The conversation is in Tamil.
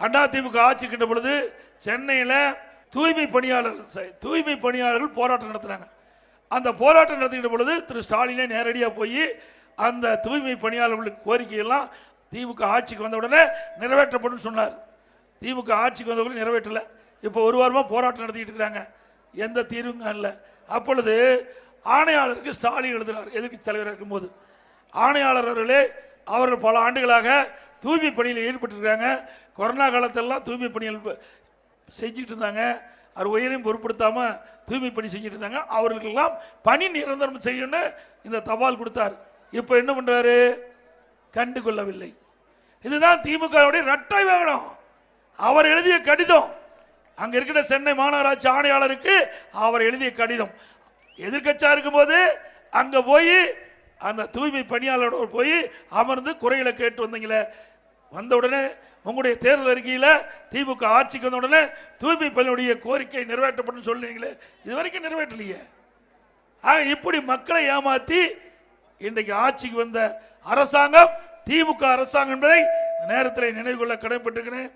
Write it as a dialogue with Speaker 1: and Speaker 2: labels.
Speaker 1: அதிமுக ஆட்சிக்கின்ற பொழுது சென்னையில் தூய்மை பணியாளர்கள் போராட்டம் நடத்தினாங்க. அந்த போராட்டம் நடத்துகின்ற பொழுது திரு ஸ்டாலினே நேரடியாக போய் அந்த தூய்மை பணியாளர்களுக்கு கோரிக்கையெல்லாம் திமுக ஆட்சிக்கு வந்த உடனே நிறைவேற்றப்படும் சொன்னார். திமுக ஆட்சிக்கு வந்தவர்கள் நிறைவேற்றலை. இப்போ ஒரு வாரமாக போராட்டம் நடத்திக்கிட்டு இருக்கிறாங்க. எந்த தீர்வும் இல்லை. அப்பொழுது ஆணையாளருக்கு ஸ்டாலின் எழுதினார். எதிர்க்கட்சி தலைவராக இருக்கும்போது ஆணையாளர் அவர்களே, அவர்கள் பல ஆண்டுகளாக தூய்மை பணியில் ஈடுபட்டிருக்காங்க. கொரோனா காலத்தெல்லாம் தூய்மை பணிகள் செஞ்சுட்டு இருந்தாங்க. அவர் உயரையும் பொருட்படுத்தாமல் தூய்மை பணி செஞ்சுட்டு இருந்தாங்க. அவர்களுக்கெல்லாம் பணி நிரந்தரம் செய்யணும்னு இந்த தபால் கொடுத்தார். இப்போ என்ன பண்றாரு? கண்டு கொள்ளவில்லை. இதுதான் திமுகவுடைய இரட்டை வேகம். அவர் எழுதிய கடிதம், அங்க இருக்கிற சென்னை மாநகராட்சி ஆணையாளருக்கு அவர் எழுதிய கடிதம், எதிர்க்கட்சியா இருக்கும் போது அங்க போய் அந்த தூய்மை பணியாளரோடு போய் அமர்ந்து குறைகளை கேட்டு வந்தீங்களே, வந்த உடனே உங்களுடைய தேர்தல் அறிக்கையில் திமுக ஆட்சிக்கு வந்த உடனே தூய்மை பணியுடைய கோரிக்கை நிறைவேற்றப்படும் சொல்லுவீங்களே, இது வரைக்கும் நிறைவேற்றலையே. இப்படி மக்களை ஏமாற்றி இன்றைக்கு ஆட்சிக்கு வந்த அரசாங்கம் திமுக அரசாங்கம் என்பதை நேரத்தில் நினைவு கொள்ள கடமைப்பட்டிருக்கிறேன்.